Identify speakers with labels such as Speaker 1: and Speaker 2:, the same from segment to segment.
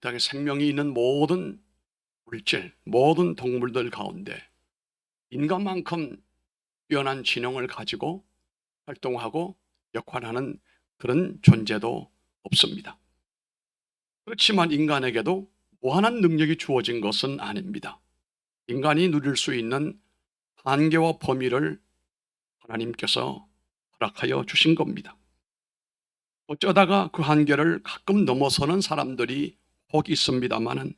Speaker 1: 땅에 생명이 있는 모든 물질, 모든 동물들 가운데 인간만큼 뛰어난 지능을 가지고 활동하고 역할하는 그런 존재도 없습니다. 그렇지만 인간에게도 무한한 능력이 주어진 것은 아닙니다. 인간이 누릴 수 있는 한계와 범위를 하나님께서 허락하여 주신 겁니다. 어쩌다가 그 한계를 가끔 넘어서는 사람들이 혹 있습니다만은,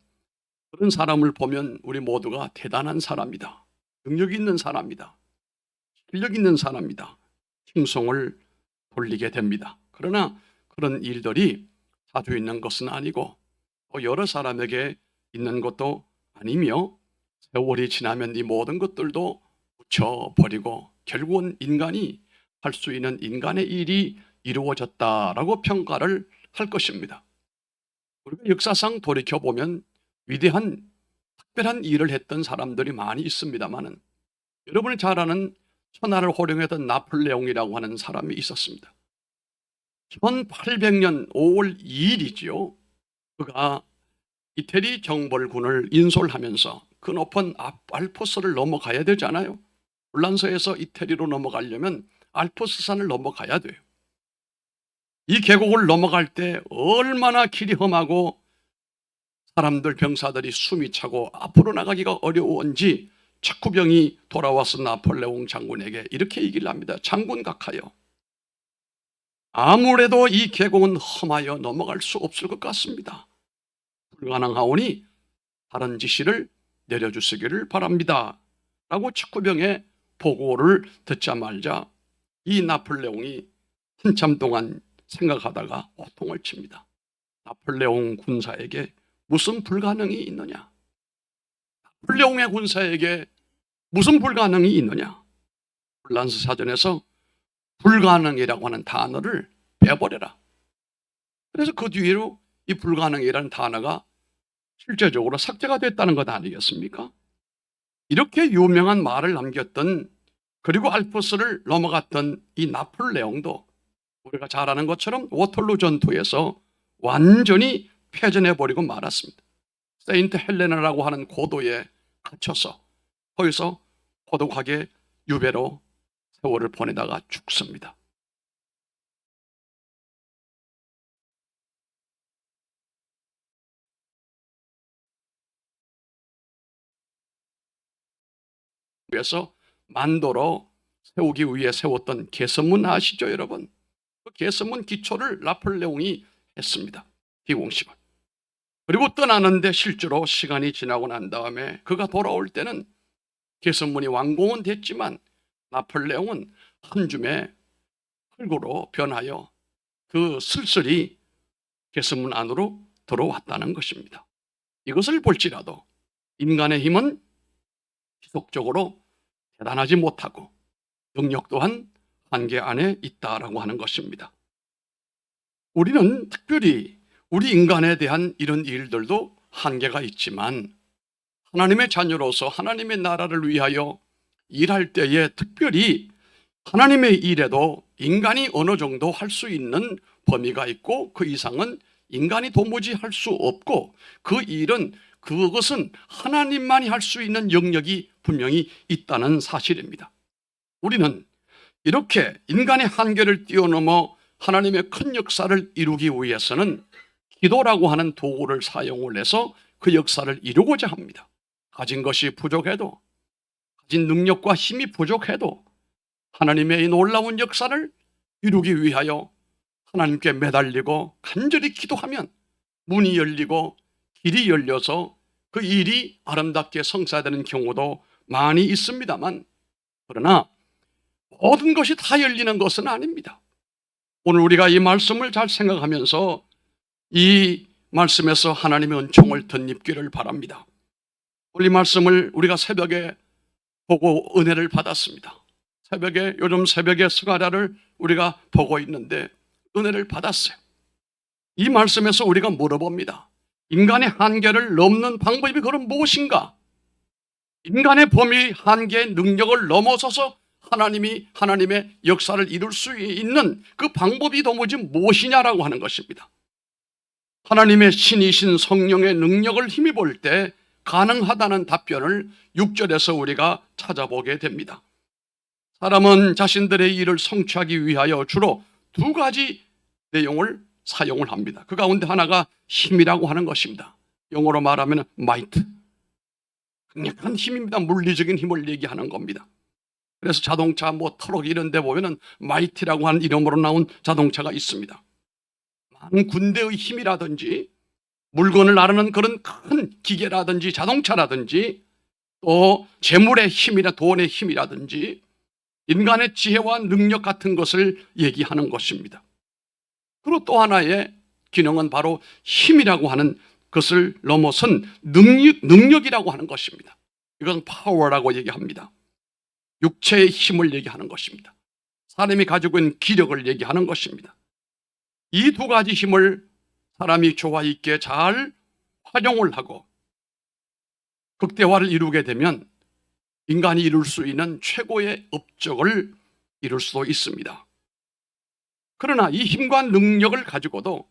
Speaker 1: 그런 사람을 보면 우리 모두가 대단한 사람이다, 능력 있는 사람이다, 실력 있는 사람이다, 칭송을 돌리게 됩니다. 그러나 그런 일들이 자주 있는 것은 아니고 또 여러 사람에게 있는 것도 아니며, 세월이 지나면 이 모든 것들도 묻혀버리고 결국은 인간이 할 수 있는 인간의 일이 이루어졌다라고 평가를 할 것입니다. 우리가 역사상 돌이켜보면 위대한 특별한 일을 했던 사람들이 많이 있습니다만, 여러분이 잘 아는 천하를 호령했던 나폴레옹이라고 하는 사람이 있었습니다. 1800년 5월 2일이지요. 그가 이태리 정벌군을 인솔하면서 그 높은 알프스를 넘어가야 되잖아요. 불란서에서 이태리로 넘어가려면 알프스산을 넘어가야 돼요. 이 계곡을 넘어갈 때 얼마나 길이 험하고 사람들, 병사들이 숨이 차고 앞으로 나가기가 어려운지 척후병이 돌아와서 나폴레옹 장군에게 이렇게 얘기를 합니다. 장군 각하여, 아무래도 이 계곡은 험하여 넘어갈 수 없을 것 같습니다. 불가능하오니 다른 지시를 내려주시기를 바랍니다 라고 척후병의 보고를 듣자마자 이 나폴레옹이 한참 동안 생각하다가 호통을 칩니다. 나폴레옹 군사에게 무슨 불가능이 있느냐? 나폴레옹의 군사에게 무슨 불가능이 있느냐? 불란서 사전에서 불가능이라고 하는 단어를 빼버려라. 그래서 그 뒤로 이 불가능이라는 단어가 실제적으로 삭제가 됐다는 것 아니겠습니까? 이렇게 유명한 말을 남겼던, 그리고 알프스를 넘어갔던 이 나폴레옹도 우리가 잘 아는 것처럼 워털루 전투에서 완전히 패전해버리고 말았습니다. 세인트 헬레나라고 하는 고도에 갇혀서 거기서 고독하게 유배로 세월을 보내다가 죽습니다. 그래서 만도로 세우기 위해 세웠던 개선문 아시죠, 여러분? 그 개선문 기초를 나폴레옹이 했습니다. 비공식을. 그리고 떠나는데 실제로 시간이 지나고 난 다음에 그가 돌아올 때는 개선문이 완공은 됐지만 나폴레옹은 한 줌의 흙으로 변하여 그 슬슬이 개선문 안으로 들어왔다는 것입니다. 이것을 볼지라도 인간의 힘은 지속적으로 대단하지 못하고 능력 또한 한계 안에 있다라고 하는 것입니다. 우리는 특별히 우리 인간에 대한 이런 일들도 한계가 있지만, 하나님의 자녀로서 하나님의 나라를 위하여 일할 때에 특별히 하나님의 일에도 인간이 어느 정도 할 수 있는 범위가 있고 그 이상은 인간이 도무지 할 수 없고, 그 일은 그것은 하나님만이 할 수 있는 영역이 분명히 있다는 사실입니다. 우리는 이렇게 인간의 한계를 뛰어넘어 하나님의 큰 역사를 이루기 위해서는 기도라고 하는 도구를 사용을 해서 그 역사를 이루고자 합니다. 가진 것이 부족해도, 가진 능력과 힘이 부족해도 하나님의 이 놀라운 역사를 이루기 위하여 하나님께 매달리고 간절히 기도하면 문이 열리고 길이 열려서 그 일이 아름답게 성사되는 경우도 많이 있습니다만, 그러나 모든 것이 다 열리는 것은 아닙니다. 오늘 우리가 이 말씀을 잘 생각하면서 이 말씀에서 하나님의 은총을 덧입기를 바랍니다. 오늘 이 말씀을 우리가 새벽에 보고 은혜를 받았습니다. 새벽에, 요즘 새벽에 스가랴를 우리가 보고 있는데 은혜를 받았어요. 이 말씀에서 우리가 물어봅니다. 인간의 한계를 넘는 방법이 그럼 무엇인가? 인간의 범위, 한계, 능력을 넘어서서 하나님이 하나님의 역사를 이룰 수 있는 그 방법이 도무지 무엇이냐라고 하는 것입니다. 하나님의 신이신 성령의 능력을 힘입을 때 가능하다는 답변을 6절에서 우리가 찾아보게 됩니다. 사람은 자신들의 일을 성취하기 위하여 주로 두 가지 내용을 사용을 합니다. 그 가운데 하나가 힘이라고 하는 것입니다. 영어로 말하면 might, 강력한 힘입니다. 물리적인 힘을 얘기하는 겁니다. 그래서 자동차, 트럭 이런 데 보면은 might라고 하는 이름으로 나온 자동차가 있습니다. 많은 군대의 힘이라든지 물건을 나르는 그런 큰 기계라든지 자동차라든지 또 재물의 힘이나 돈의 힘이라든지 인간의 지혜와 능력 같은 것을 얘기하는 것입니다. 그리고 또 하나의 기능은 바로 힘이라고 하는 것을 넘어선 능력이라고 하는 것입니다. 이것은 파워라고 얘기합니다. 육체의 힘을 얘기하는 것입니다. 사람이 가지고 있는 기력을 얘기하는 것입니다. 이 두 가지 힘을 사람이 조화 있게 잘 활용을 하고 극대화를 이루게 되면 인간이 이룰 수 있는 최고의 업적을 이룰 수도 있습니다. 그러나 이 힘과 능력을 가지고도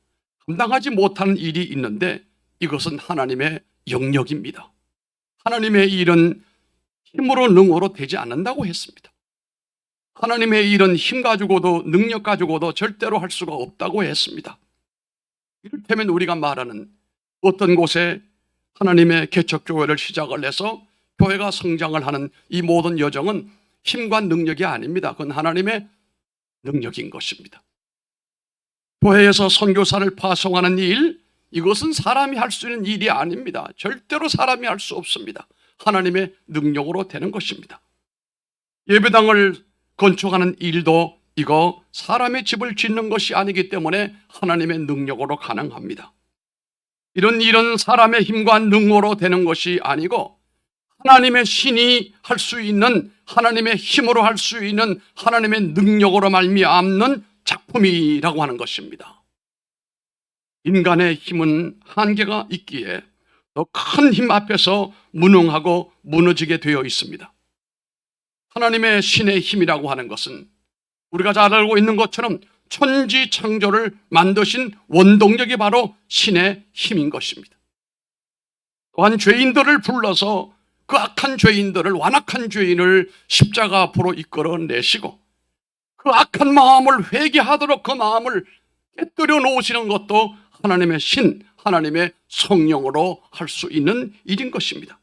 Speaker 1: 감당하지 못하는 일이 있는데 이것은 하나님의 영역입니다. 하나님의 일은 힘으로 능으로 되지 않는다고 했습니다. 하나님의 일은 힘 가지고도 능력 가지고도 절대로 할 수가 없다고 했습니다. 이를테면 우리가 말하는 어떤 곳에 하나님의 개척교회를 시작을 해서 교회가 성장을 하는 이 모든 여정은 힘과 능력이 아닙니다. 그건 하나님의 능력인 것입니다. 교회에서 선교사를 파송하는 일, 이것은 사람이 할 수 있는 일이 아닙니다. 절대로 사람이 할 수 없습니다. 하나님의 능력으로 되는 것입니다. 예배당을 건축하는 일도 이거 사람의 집을 짓는 것이 아니기 때문에 하나님의 능력으로 가능합니다. 이런 일은 사람의 힘과 능력으로 되는 것이 아니고 하나님의 신이 할 수 있는, 하나님의 힘으로 할 수 있는 하나님의 능력으로 말미암는 작품이라고 하는 것입니다. 인간의 힘은 한계가 있기에 더 큰 힘 앞에서 무능하고 무너지게 되어 있습니다. 하나님의 신의 힘이라고 하는 것은 우리가 잘 알고 있는 것처럼 천지 창조를 만드신 원동력이 바로 신의 힘인 것입니다. 또한 죄인들을 불러서 그 악한 죄인들을, 완악한 죄인을 십자가 앞으로 이끌어내시고 그 악한 마음을 회개하도록 그 마음을 깨뜨려 놓으시는 것도 하나님의 신, 하나님의 성령으로 할 수 있는 일인 것입니다.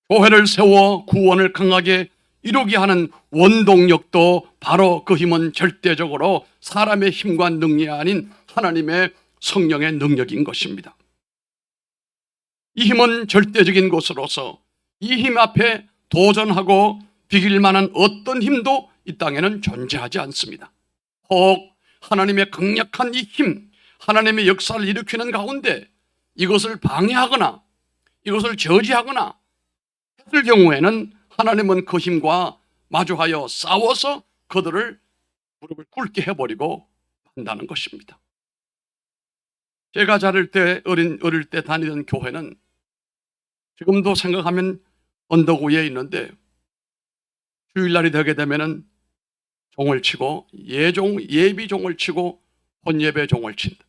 Speaker 1: 교회를 세워 구원을 강하게 이루게 하는 원동력도 바로 그 힘은 절대적으로 사람의 힘과 능력이 아닌 하나님의 성령의 능력인 것입니다. 이 힘은 절대적인 것으로서 이 힘 앞에 도전하고 비길 만한 어떤 힘도 이 땅에는 존재하지 않습니다. 혹 하나님의 강력한 이 힘, 하나님의 역사를 일으키는 가운데 이것을 방해하거나 이것을 저지하거나 했을 경우에는 하나님은 그 힘과 마주하여 싸워서 그들을 무릎을 꿇게 해버리고 한다는 것입니다. 제가 어릴 때 다니던 교회는 지금도 생각하면 언덕 위에 있는데 주일날이 되게 되면은 종을 치고 예비종을 치고 본예배 종을 친다.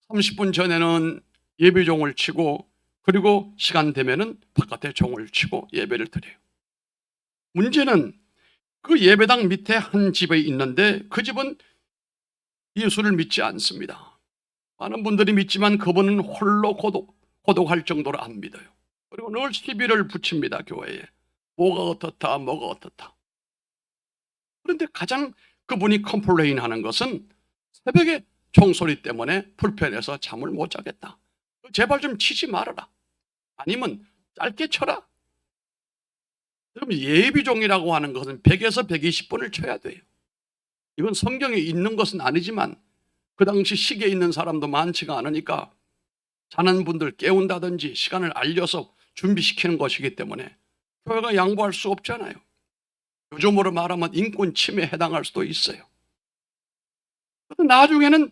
Speaker 1: 30분 전에는 예비종을 치고 그리고 시간 되면은 바깥에 종을 치고 예배를 드려요. 문제는 그 예배당 밑에 한 집에 있는데 그 집은 예수를 믿지 않습니다. 많은 분들이 믿지만 그분은 홀로 고독할 정도로 안 믿어요. 그리고 늘 시비를 붙입니다. 교회에 뭐가 어떻다 뭐가 어떻다. 그런데 가장 그분이 컴플레인하는 것은 새벽에 종소리 때문에 불편해서 잠을 못 자겠다. 제발 좀 치지 말아라. 아니면 짧게 쳐라. 그럼 예비종이라고 하는 것은 100에서 120분을 쳐야 돼요. 이건 성경에 있는 것은 아니지만 그 당시 시기에 있는 사람도 많지가 않으니까 자는 분들 깨운다든지 시간을 알려서 준비시키는 것이기 때문에 교회가 양보할 수 없잖아요. 요즘으로 말하면 인권 침해에 해당할 수도 있어요. 나중에는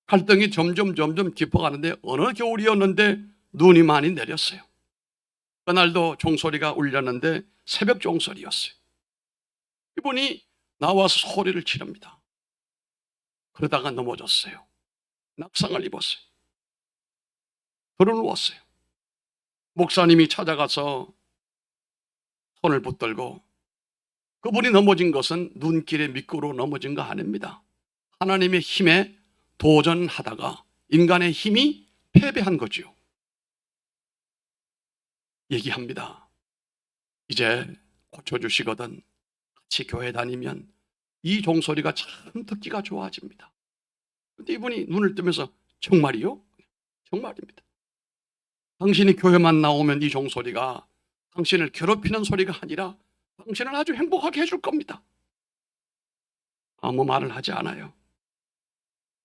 Speaker 1: 갈등이 점점 깊어가는데 어느 겨울이었는데 눈이 많이 내렸어요. 그날도 종소리가 울렸는데 새벽 종소리였어요. 이분이 나와서 소리를 지릅니다. 그러다가 넘어졌어요. 낙상을 입었어요. 들어누웠어요. 목사님이 찾아가서 손을 붙들고, 그분이 넘어진 것은 눈길에 미끄러 넘어진 거 아닙니다. 하나님의 힘에 도전하다가 인간의 힘이 패배한 거지요. 얘기합니다. 이제 고쳐주시거든. 같이 교회 다니면 이 종소리가 참 듣기가 좋아집니다. 근데 이분이 눈을 뜨면서 정말이요? 정말입니다. 당신이 교회만 나오면 이 종소리가 당신을 괴롭히는 소리가 아니라 당신을 아주 행복하게 해줄 겁니다. 아무 말을 하지 않아요.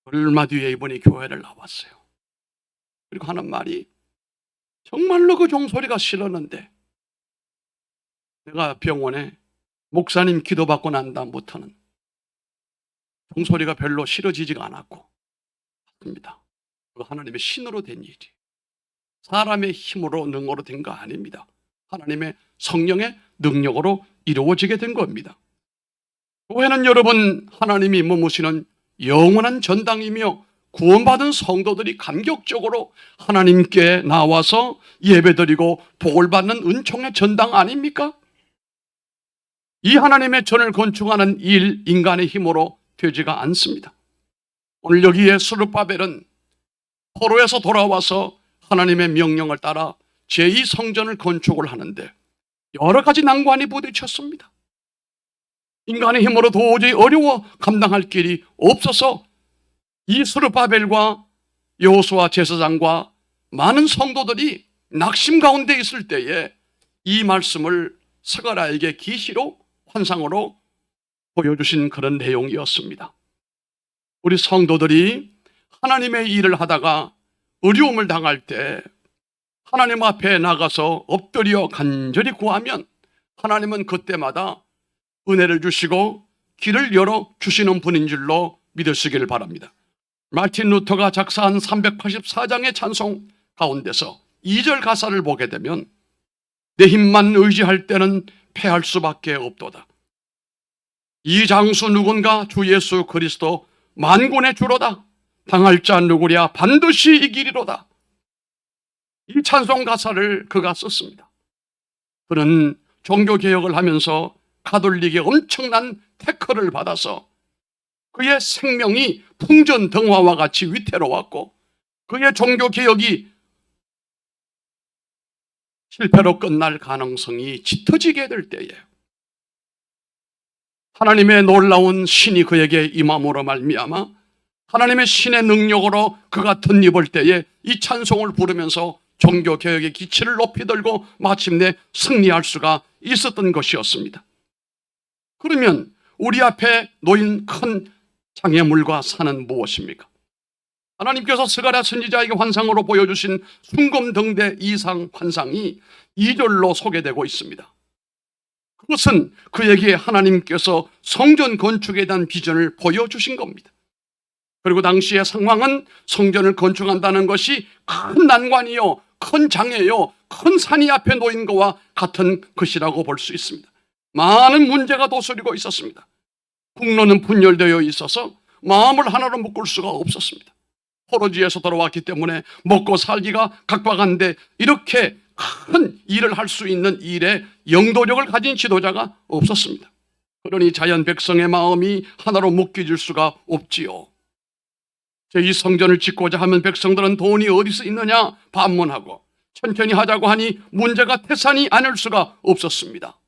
Speaker 1: 얼마 뒤에 이분이 교회를 나왔어요. 그리고 하는 말이, 정말로 그 종소리가 싫었는데 내가 병원에 목사님 기도받고 난 다음부터는 종소리가 별로 싫어지지가 않았고 합니다. 그 하나님의 신으로 된 일이, 사람의 힘으로 능으로 된 거 아닙니다. 하나님의 성령의 능력으로 이루어지게 된 겁니다. 교회는 여러분, 하나님이 머무시는 영원한 전당이며 구원받은 성도들이 감격적으로 하나님께 나와서 예배드리고 복을 받는 은총의 전당 아닙니까? 이 하나님의 전을 건축하는 일, 인간의 힘으로 되지가 않습니다. 오늘 여기에 스룹바벨은 포로에서 돌아와서 하나님의 명령을 따라 제2성전을 건축을 하는데 여러 가지 난관이 부딪혔습니다. 인간의 힘으로 도저히 어려워 감당할 길이 없어서 이 스룹바벨과 여호수아 제사장과 많은 성도들이 낙심 가운데 있을 때에 이 말씀을 스가랴에게 계시로, 환상으로 보여주신 그런 내용이었습니다. 우리 성도들이 하나님의 일을 하다가 어려움을 당할 때 하나님 앞에 나가서 엎드려 간절히 구하면 하나님은 그때마다 은혜를 주시고 길을 열어 주시는 분인 줄로 믿으시길 바랍니다. 마틴 루터가 작사한 384장의 찬송 가운데서 2절 가사를 보게 되면, 내 힘만 의지할 때는 패할 수밖에 없도다. 이 장수 누군가 주 예수 그리스도 만군의 주로다. 당할 자 누구랴 반드시 이기리로다. 이 찬송 가사를 그가 썼습니다. 그는 종교개혁을 하면서 가톨릭의 엄청난 태클을 받아서 그의 생명이 풍전등화와 같이 위태로웠고 그의 종교개혁이 실패로 끝날 가능성이 짙어지게 될 때에 하나님의 놀라운 신이 그에게 임함으로 말미암아 하나님의 신의 능력으로 그가 덧입을 때에 이 찬송을 부르면서 종교개혁의 기치를 높이 들고 마침내 승리할 수가 있었던 것이었습니다. 그러면 우리 앞에 놓인 큰 장애물과 산은 무엇입니까? 하나님께서 스가랴 선지자에게 환상으로 보여주신 순금등대 이상 환상이 2절로 소개되고 있습니다. 그것은 그에게 하나님께서 성전 건축에 대한 비전을 보여주신 겁니다. 그리고 당시의 상황은 성전을 건축한다는 것이 큰 난관이요, 큰 장애요, 큰 산이 앞에 놓인 것과 같은 것이라고 볼 수 있습니다. 많은 문제가 도사리고 있었습니다. 국로는 분열되어 있어서 마음을 하나로 묶을 수가 없었습니다. 포로지에서 돌아왔기 때문에 먹고 살기가 각박한데 이렇게 큰 일을 할 수 있는 일에 영도력을 가진 지도자가 없었습니다. 그러니 자연 백성의 마음이 하나로 묶여질 수가 없지요. 이 성전을 짓고자 하면 백성들은 돈이 어디서 있느냐 반문하고 천천히 하자고 하니 문제가 태산이 아닐 수가 없었습니다.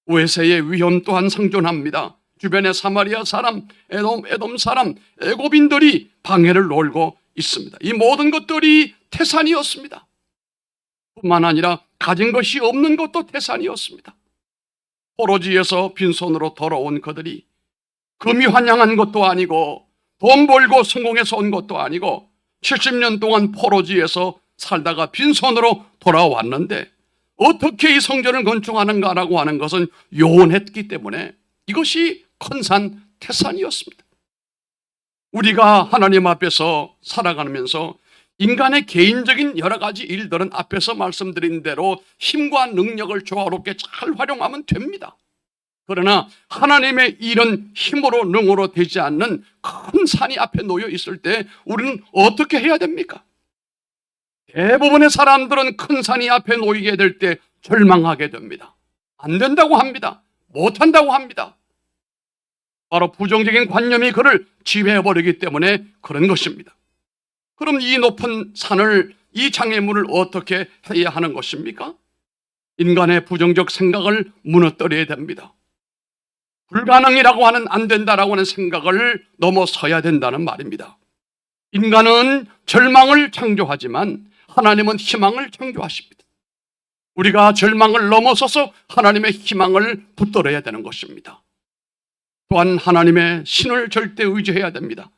Speaker 1: 외세의 위험 또한 상존합니다. 주변의 사마리아 사람, 에돔 사람, 애고빈들이 방해를 놀고 있습니다. 이 모든 것들이 태산이었습니다. 뿐만 아니라 가진 것이 없는 것도 태산이었습니다. 포로지에서 빈손으로 돌아온 그들이 금이 환영한 것도 아니고 돈 벌고 성공해서 온 것도 아니고 70년 동안 포로지에서 살다가 빈손으로 돌아왔는데 어떻게 이 성전을 건축하는가라고 하는 것은 요원했기 때문에 이것이 큰 산 태산이었습니다. 우리가 하나님 앞에서 살아가면서 인간의 개인적인 여러 가지 일들은 앞에서 말씀드린 대로 힘과 능력을 조화롭게 잘 활용하면 됩니다. 그러나 하나님의 일은 힘으로 능으로 되지 않는 큰 산이 앞에 놓여 있을 때 우리는 어떻게 해야 됩니까? 대부분의 사람들은 큰 산이 앞에 놓이게 될 때 절망하게 됩니다. 안 된다고 합니다. 못한다고 합니다. 바로 부정적인 관념이 그를 지배해버리기 때문에 그런 것입니다. 그럼 이 높은 산을, 이 장애물을 어떻게 해야 하는 것입니까? 인간의 부정적 생각을 무너뜨려야 됩니다. 불가능이라고 하는, 안 된다라고 하는 생각을 넘어서야 된다는 말입니다. 인간은 절망을 창조하지만 하나님은 희망을 창조하십니다. 우리가 절망을 넘어서서 하나님의 희망을 붙들어야 되는 것입니다. 또한 하나님의 신을 절대 의지해야 됩니다.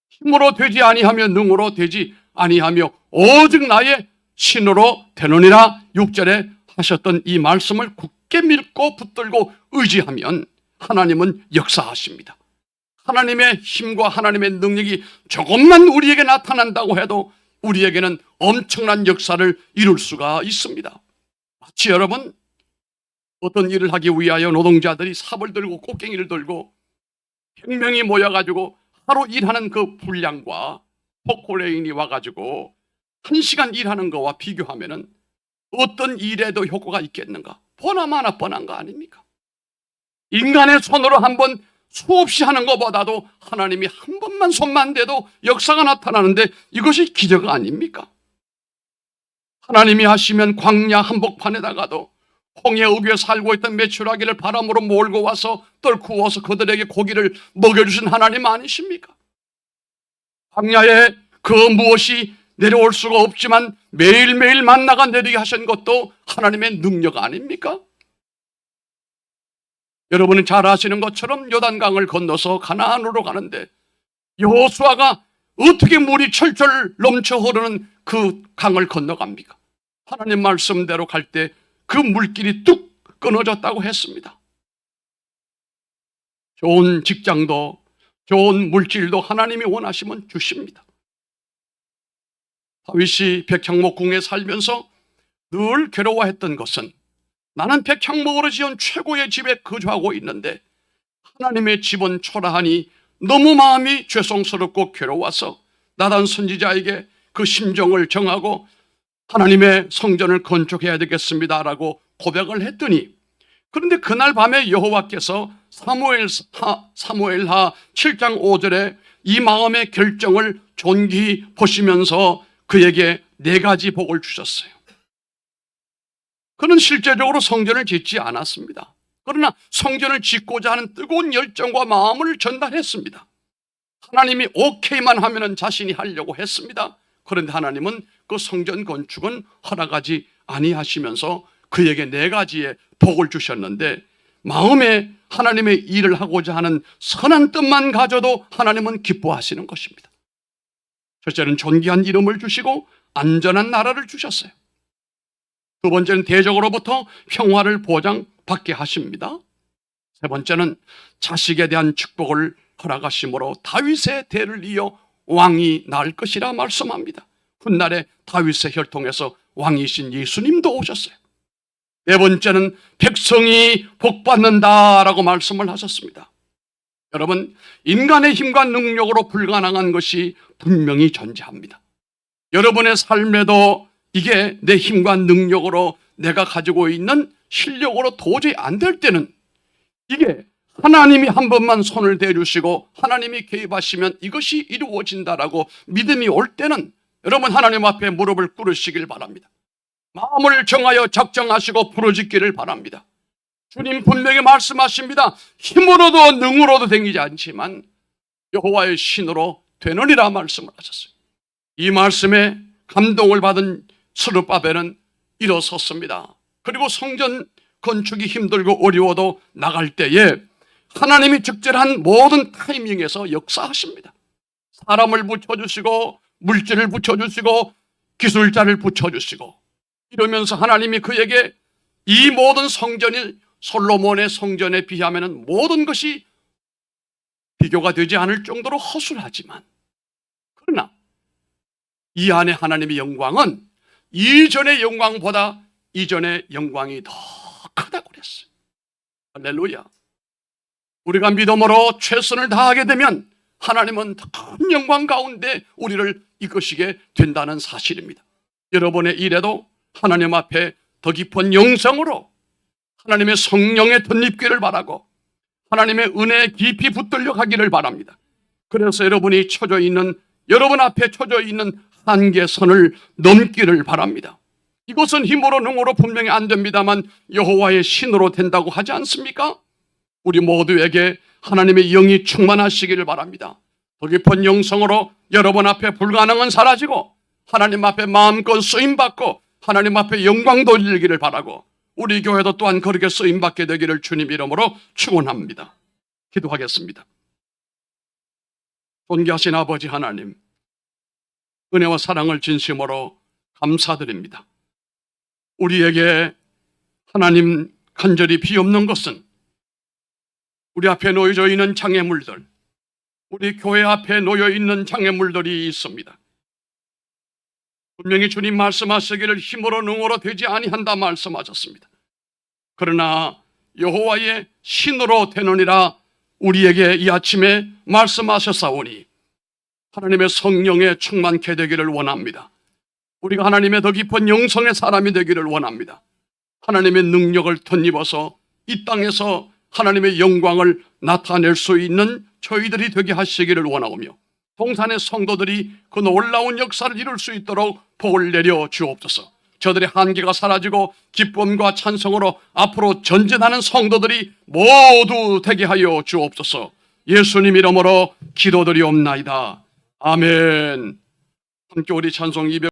Speaker 1: 힘으로 되지 아니하며 능으로 되지 아니하며 오직 나의 신으로 되느니라 6절에 하셨던 이 말씀을 굳게 믿고 붙들고 의지하면 하나님은 역사하십니다. 하나님의 힘과 하나님의 능력이 조금만 우리에게 나타난다고 해도 우리에게는 엄청난 역사를 이룰 수가 있습니다. 마치 여러분, 어떤 일을 하기 위하여 노동자들이 삽을 들고 꽃갱이를 들고 100명이 모여가지고 하루 일하는 그 분량과 포크레인이 와가지고 1시간 일하는 거와 비교하면은 어떤 일에도 효과가 있겠는가? 보나마나 뻔한 거 아닙니까? 인간의 손으로 한번 수없이 하는 것보다도 하나님이 한 번만 손만 대도 역사가 나타나는데 이것이 기적 아닙니까? 하나님이 하시면 광야 한복판에다가도 홍해 우기에 살고 있던 메추라기를 바람으로 몰고 와서 떨구어서 그들에게 고기를 먹여주신 하나님 아니십니까? 광야에 그 무엇이 내려올 수가 없지만 매일매일 만나가 내리게 하신 것도 하나님의 능력 아닙니까? 여러분은 잘 아시는 것처럼 요단강을 건너서 가나안으로 가는데 여호수아가 어떻게 물이 철철 넘쳐 흐르는 그 강을 건너갑니까? 하나님 말씀대로 갈 때 그 물길이 뚝 끊어졌다고 했습니다. 좋은 직장도 좋은 물질도 하나님이 원하시면 주십니다. 다윗이 백향목궁에 살면서 늘 괴로워했던 것은 나는 백향목으로 지은 최고의 집에 거주하고 있는데 하나님의 집은 초라하니 너무 마음이 죄송스럽고 괴로워서 나단 선지자에게 그 심정을 정하고 하나님의 성전을 건축해야 되겠습니다라고 고백을 했더니, 그런데 그날 밤에 여호와께서 사무엘하 7장 5절에 이 마음의 결정을 존귀히 보시면서 그에게 4가지 복을 주셨어요. 그는 실제적으로 성전을 짓지 않았습니다. 그러나 성전을 짓고자 하는 뜨거운 열정과 마음을 전달했습니다. 하나님이 오케이만 하면 자신이 하려고 했습니다. 그런데 하나님은 그 성전 건축은 허락하지 아니하시면서 그에게 4가지의 복을 주셨는데, 마음에 하나님의 일을 하고자 하는 선한 뜻만 가져도 하나님은 기뻐하시는 것입니다. 첫째는 존귀한 이름을 주시고 안전한 나라를 주셨어요. 두 번째는 대적으로부터 평화를 보장받게 하십니다. 세 번째는 자식에 대한 축복을 허락하심으로 다윗의 대를 이어 왕이 날 것이라 말씀합니다. 훗날에 다윗의 혈통에서 왕이신 예수님도 오셨어요. 네 번째는 백성이 복받는다라고 말씀을 하셨습니다. 여러분, 인간의 힘과 능력으로 불가능한 것이 분명히 존재합니다. 여러분의 삶에도 이게 내 힘과 능력으로 내가 가지고 있는 실력으로 도저히 안 될 때는 이게 하나님이 한 번만 손을 대주시고 하나님이 개입하시면 이것이 이루어진다라고 믿음이 올 때는 여러분 하나님 앞에 무릎을 꿇으시길 바랍니다. 마음을 정하여 작정하시고 부르짖기를 바랍니다. 주님 분명히 말씀하십니다. 힘으로도 능으로도 되지 않지만 여호와의 신으로 되느니라 말씀을 하셨어요. 이 말씀에 감동을 받은 스룹바벨은 일어섰습니다. 그리고 성전 건축이 힘들고 어려워도 나갈 때에 하나님이 적절한 모든 타이밍에서 역사하십니다. 사람을 붙여주시고 물질을 붙여주시고 기술자를 붙여주시고 이러면서 하나님이 그에게 이 모든 성전이 솔로몬의 성전에 비하면 모든 것이 비교가 되지 않을 정도로 허술하지만, 그러나 이 안에 하나님의 영광은 이전의 영광보다 이전의 영광이 더 크다고 그랬어요. 할렐루야. 우리가 믿음으로 최선을 다하게 되면 하나님은 큰 영광 가운데 우리를 이끄시게 된다는 사실입니다. 여러분의 일에도 하나님 앞에 더 깊은 영성으로 하나님의 성령의 덧입기를 바라고 하나님의 은혜에 깊이 붙들려 가기를 바랍니다. 그래서 여러분이 여러분 앞에 쳐져 있는 한계선을 넘기를 바랍니다. 이것은 힘으로 능으로 분명히 안 됩니다만 여호와의 신으로 된다고 하지 않습니까? 우리 모두에게 하나님의 영이 충만하시기를 바랍니다. 더 깊은 영성으로 여러분 앞에 불가능은 사라지고 하나님 앞에 마음껏 쓰임받고 하나님 앞에 영광 돌리기를 바라고 우리 교회도 또한 그렇게 쓰임받게 되기를 주님 이름으로 축원합니다. 기도하겠습니다. 존귀하신 아버지 하나님, 은혜와 사랑을 진심으로 감사드립니다. 우리에게 하나님 간절히 비없는 것은 우리 앞에 놓여져 있는 장애물들, 우리 교회 앞에 놓여 있는 장애물들이 있습니다. 분명히 주님 말씀하시기를 힘으로 능으로 되지 아니한다 말씀하셨습니다. 그러나 여호와의 신으로 되느니라 우리에게 이 아침에 말씀하셨사오니 하나님의 성령에 충만케 되기를 원합니다. 우리가 하나님의 더 깊은 영성의 사람이 되기를 원합니다. 하나님의 능력을 덧입어서 이 땅에서 하나님의 영광을 나타낼 수 있는 저희들이 되게 하시기를 원하오며 동산의 성도들이 그 놀라운 역사를 이룰 수 있도록 복을 내려 주옵소서. 저들의 한계가 사라지고 기쁨과 찬성으로 앞으로 전진하는 성도들이 모두 되게 하여 주옵소서. 예수님 이름으로 기도드리옵나이다. 아멘. 함께 우리 찬송 200